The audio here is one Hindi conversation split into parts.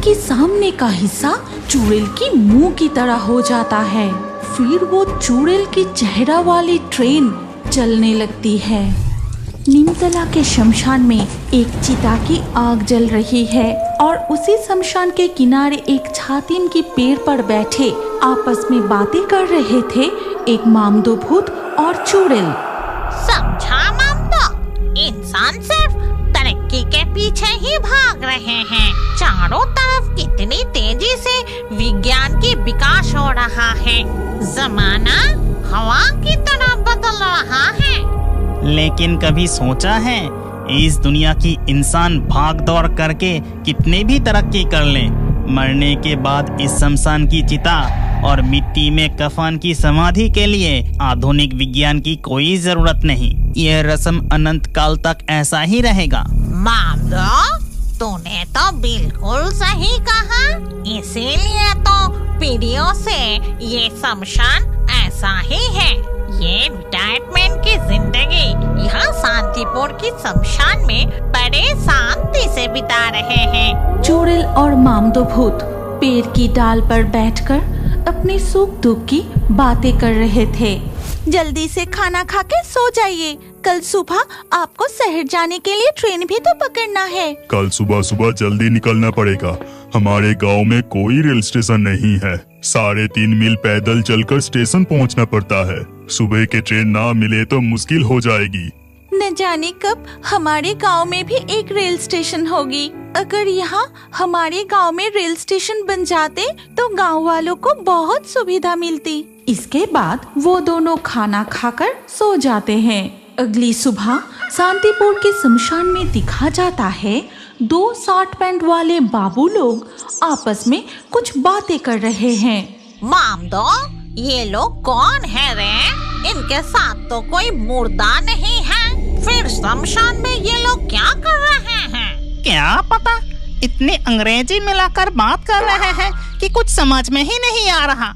कि सामने का हिस्सा चुड़ैल की मुंह की तरह हो जाता है। फिर वो चुड़ैल की चेहरा वाली ट्रेन चलने लगती है। नीमतला के शमशान में एक चिता की आग जल रही है और उसी शमशान के किनारे एक छातीम की पेड़ पर बैठे आपस में बातें कर रहे थे एक मामदो भूत और चुड़ैल। समझा मामदो, इंसान सिर्फ तरक्की के पीछे ही भाग रहे हैं। चारों तरफ कितनी तेजी से विज्ञान की विकास हो रहा है। जमाना हवा की तरह बदल रहा है। लेकिन कभी सोचा है इस दुनिया की इंसान भाग दौड़ करके कितने भी तरक्की कर लें, मरने के बाद इस शमशान की चिता और मिट्टी में कफन की समाधि के लिए आधुनिक विज्ञान की कोई जरूरत नहीं। यह रस्म अनंत काल तक ऐसा ही रहेगा। मामदो, तूने तो बिल्कुल सही कहा। इसीलिए तो पीढ़ियों से ये शमशान ऐसा ही है। ये रिटायरमेंट की जिंदगी यहाँ शांतिपुर की शमशान में बड़े शांति से बिता रहे हैं। चुड़ैल और मामदो भूत पेड़ की डाल पर बैठकर अपने सुख दुख की बातें कर रहे थे। जल्दी से खाना खा के सो जाइए, कल सुबह आपको शहर जाने के लिए ट्रेन भी तो पकड़ना है। कल सुबह सुबह जल्दी निकलना पड़ेगा। हमारे गांव में कोई रेल स्टेशन नहीं है। 3.5 मील पैदल चलकर स्टेशन पहुंचना पड़ता है। सुबह के ट्रेन ना मिले तो मुश्किल हो जाएगी। न जाने कब हमारे गांव में भी एक रेल स्टेशन होगी। अगर यहाँ हमारे गांव में रेल स्टेशन बन जाते तो गांव वालों को बहुत सुविधा मिलती। इसके बाद वो दोनों खाना खाकर सो जाते हैं। अगली सुबह शांतिपुर के शमशान में दिखा जाता है 2 शॉर्ट पैंट वाले बाबू लोग आपस में कुछ बातें कर रहे हैं। मामदो, ये लोग कौन है रे? इनके साथ तो कोई मुर्दा नहीं है। फिर शमशान में ये लोग क्या कर रहे हैं? क्या पता, इतने अंग्रेजी मिलाकर बात कर रहे हैं कि कुछ समझ में ही नहीं आ रहा।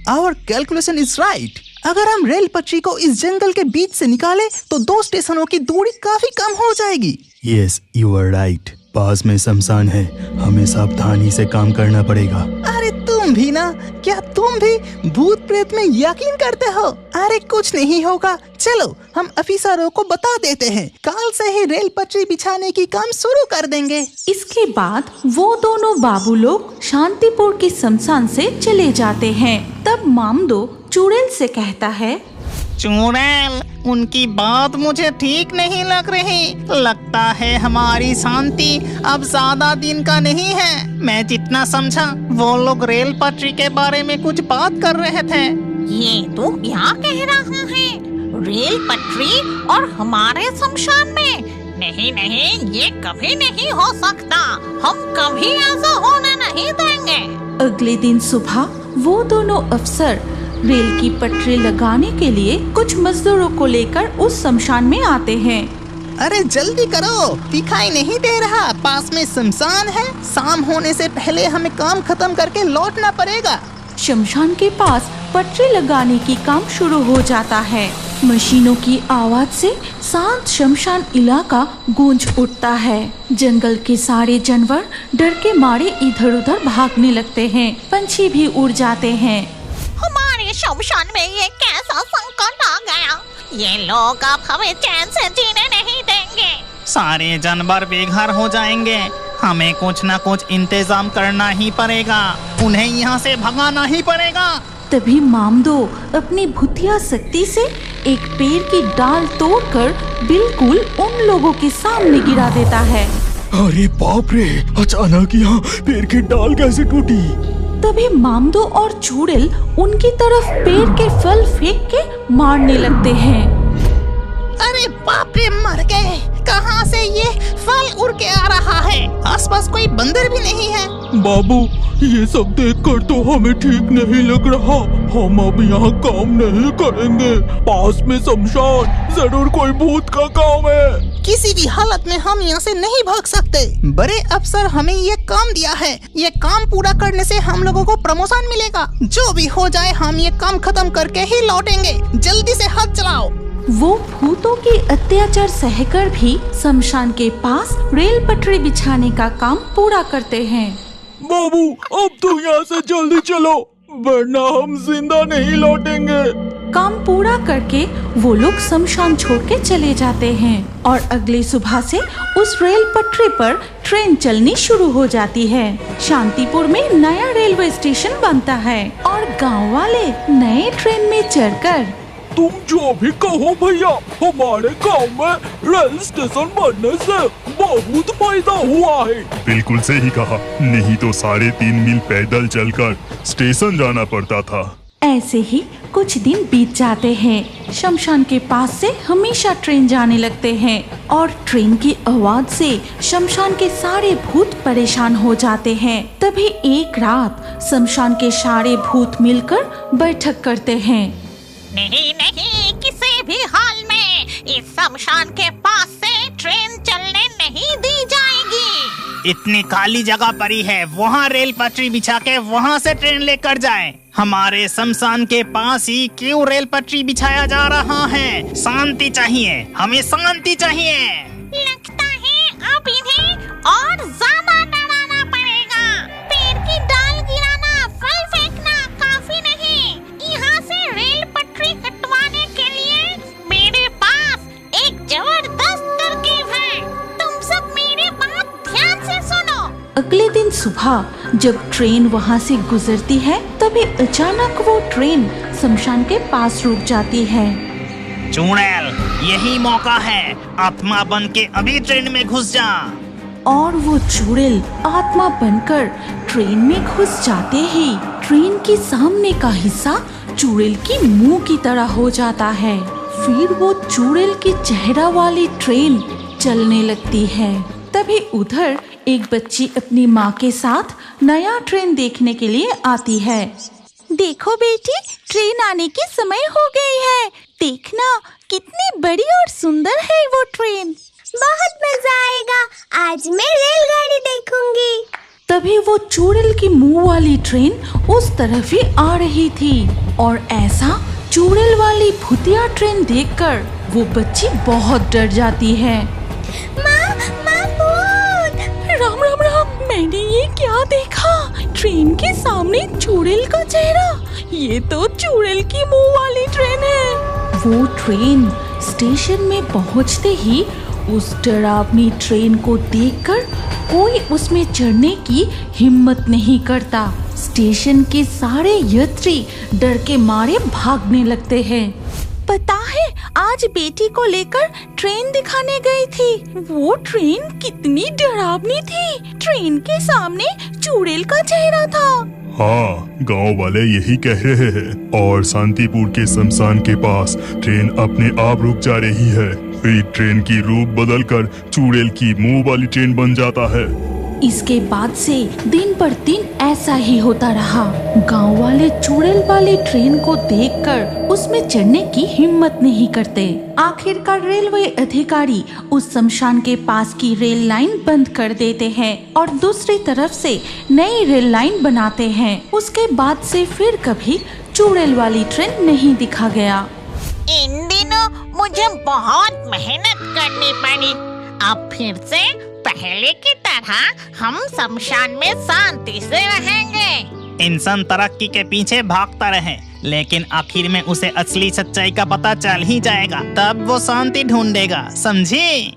Our calculation is right. अगर हम रेल पटरी को इस जंगल के बीच से निकाले तो 2 स्टेशनों की दूरी काफी कम हो जाएगी। Yes, you are right. पास में शमशान है, हमें सावधानी से काम करना पड़ेगा। अरे तुम भी ना, क्या तुम भी भूत प्रेत में यकीन करते हो? अरे कुछ नहीं होगा, चलो हम अफिसरों को बता देते हैं। कल से ही रेल पटरी बिछाने की काम शुरू कर देंगे। इसके बाद वो दोनों बाबू लोग शांतिपुर के शमशान से चले जाते हैं। तब मामदो चुड़ैल से कहता है, चुड़ैल, उनकी बात मुझे ठीक नहीं लग रही। लगता है हमारी शांति अब ज्यादा दिन का नहीं है। मैं जितना समझा वो लोग रेल पटरी के बारे में कुछ बात कर रहे थे। ये तो क्या कह रहा है? रेल पटरी और हमारे शमशान में? नहीं नहीं, ये कभी नहीं हो सकता। हम कभी ऐसा होने नहीं देंगे। अगले दिन सुबह वो दोनों अफसर रेल की पटरी लगाने के लिए कुछ मजदूरों को लेकर उस शमशान में आते हैं। अरे जल्दी करो, दिखाई नहीं दे रहा पास में शमशान है। शाम होने से पहले हमें काम खत्म करके लौटना पड़ेगा। शमशान के पास पटरी लगाने की काम शुरू हो जाता है। मशीनों की आवाज से शांत शमशान इलाका गूंज उठता है। जंगल के सारे जानवर डर के मारे इधर उधर भागने लगते हैं। पंछी भी उड़ जाते हैं। हमारे शमशान में ये कैसा संकट आ गया? ये लोग अब हमें चैन से जीने नहीं देंगे। सारे जानवर बेघर हो जाएंगे। हमें कुछ न कुछ इंतजाम करना ही पड़ेगा। उन्हें यहाँ से भगाना ही पड़ेगा। तभी मामदो अपनी भुतिया शक्ति से एक पेड़ की डाल तोड़कर बिल्कुल उन लोगों के सामने गिरा देता है। अरे बाप रे, अचानक यहाँ पेड़ की डाल कैसे टूटी? तभी मामदो और चुड़ैल उनकी तरफ पेड़ के फल फेंक के मारने लगते हैं। अरे बाप रे, मर गए। कहाँ से ये फल उड़ के आ रहा है? आसपास कोई बंदर भी नहीं है। बाबू, ये सब देखकर तो हमें ठीक नहीं लग रहा। हम अब यहाँ काम नहीं करेंगे। पास में शमशान, जरूर कोई भूत का काम है। किसी भी हालत में हम यहाँ से नहीं भाग सकते। बड़े अफसर हमें ये काम दिया है। ये काम पूरा करने से हम लोगों को प्रमोशन मिलेगा। जो भी हो जाए, हम ये काम खत्म करके ही लौटेंगे। जल्दी से हाथ चलाओ। वो भूतों के अत्याचार सहकर भी शमशान के पास रेल पटरी बिछाने का काम पूरा करते हैं। बाबू अब तो यहाँ से जल्दी चलो, वरना हम जिंदा नहीं लौटेंगे। काम पूरा करके वो लोग शमशान छोड़ के चले जाते हैं और अगली सुबह से उस रेल पटरी पर ट्रेन चलनी शुरू हो जाती है। शांतिपुर में नया रेलवे स्टेशन बनता है और गांव वाले नए ट्रेन में चढ़कर तुम जो भी कहो भैया, हमारे गांव में रेल स्टेशन बनने से बहुत फायदा हुआ है। बिल्कुल सही कहा, नहीं तो 3.5 मील पैदल चलकर स्टेशन जाना पड़ता था। ऐसे ही कुछ दिन बीत जाते हैं। शमशान के पास से हमेशा ट्रेन जाने लगते हैं और ट्रेन की आवाज से शमशान के सारे भूत परेशान हो जाते हैं। तभी एक रात शमशान के सारे भूत मिलकर बैठक करते हैं। नहीं नहीं, किसी भी हाल में इस शमशान के पास से ट्रेन चलने नहीं दी जाएगी। इतनी खाली जगह पड़ी है, वहाँ रेल पटरी बिछा के वहाँ से ट्रेन लेकर जाएं। हमारे शमशान के पास ही क्यों रेल पटरी बिछाया जा रहा है? शांति चाहिए, हमें शांति चाहिए। लगता है अब इन्हें और ज्यादा डराना पड़ेगा। पेड़ की डाल गिराना, फल फेंकना काफी नहीं। यहाँ से रेल पटरी कटवाने के लिए मेरे पास एक जबरदस्त तरकीब है। तुम सब मेरी बात ध्यान से सुनो। अगले दिन सुबह जब ट्रेन वहाँ से गुजरती है, तभी अचानक वो ट्रेन शमशान के पास रुक जाती है। चुड़ैल, यही मौका है, आत्मा बन के अभी ट्रेन में घुस जा। और वो चुड़ैल आत्मा बनकर ट्रेन में घुस जाते ही ट्रेन के सामने का हिस्सा चुड़ैल की मुंह की तरह हो जाता है। फिर वो चुड़ैल की चेहरा वाली ट्रेन चलने लगती है। तभी उधर एक बच्ची अपनी माँ के साथ नया ट्रेन देखने के लिए आती है। देखो बेटी, ट्रेन आने की समय हो गई है। देखना कितनी बड़ी और सुंदर है वो ट्रेन। बहुत मजा आएगा, आज मैं रेलगाड़ी देखूंगी। तभी वो चुड़ैल की मुंह वाली ट्रेन उस तरफ ही आ रही थी और ऐसा चुड़ैल वाली भूतिया ट्रेन देखकर वो बच्ची बहुत डर जाती है। माँ, भूत! राम राम राम, मैंने ये क्या देखा? ट्रेन के सामने चुड़ैल का चेहरा। ये तो चुड़ैल की मुंह वाली ट्रेन है। वो ट्रेन स्टेशन में पहुंचते ही उस डरावनी ट्रेन को देखकर कोई उसमें चढ़ने की हिम्मत नहीं करता। स्टेशन के सारे यात्री डर के मारे भागने लगते हैं। पता है, आज बेटी को लेकर ट्रेन दिखाने गई थी। वो ट्रेन कितनी डरावनी थी। ट्रेन के सामने चुड़ैल का चेहरा था। हाँ, गांव वाले यही कह रहे हैं। और शांतिपुर के शमशान के पास ट्रेन अपने आप रुक जा रही है। फिर ट्रेन की रूप बदलकर चुड़ैल की मुंह वाली ट्रेन बन जाता है। इसके बाद से दिन पर दिन ऐसा ही होता रहा। गांव वाले चुड़ैल वाली ट्रेन को देखकर उसमें चढ़ने की हिम्मत नहीं करते। आखिरकार रेलवे अधिकारी उस शमशान के पास की रेल लाइन बंद कर देते हैं और दूसरी तरफ से नई रेल लाइन बनाते हैं। उसके बाद से फिर कभी चुड़ैल वाली ट्रेन नहीं दिखा गया। इन दिनों मुझे बहुत मेहनत करनी पड़ी। अब फिर से पहले की तरह हम शमशान में शांति से रहेंगे। इंसान तरक्की के पीछे भागता रहे, लेकिन आखिर में उसे असली सच्चाई का पता चल ही जाएगा, तब वो शांति ढूंढेगा, समझे?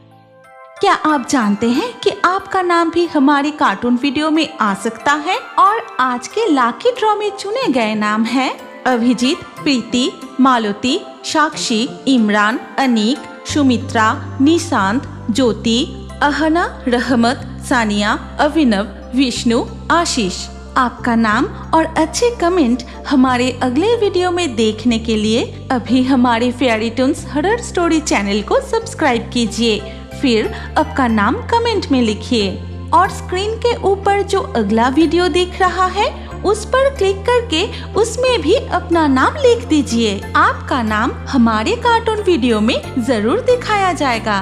क्या आप जानते हैं कि आपका नाम भी हमारे कार्टून वीडियो में आ सकता है? और आज के लाकी ड्रॉ में चुने गए नाम है अभिजीत, प्रीति, मालती, साक्षी, इमरान, अनीक, सुमित्रा, निशांत, ज्योति, अहना, रहमत, सानिया, अभिनव, विष्णु, आशीष। आपका नाम और अच्छे कमेंट हमारे अगले वीडियो में देखने के लिए अभी हमारे fairy Toons horror story channel को सब्सक्राइब कीजिए। फिर आपका नाम कमेंट में लिखिए और स्क्रीन के ऊपर जो अगला वीडियो दिख रहा है उस पर क्लिक करके उसमें भी अपना नाम लिख दीजिए। आपका नाम हमारे कार्टून वीडियो में जरूर दिखाया जाएगा।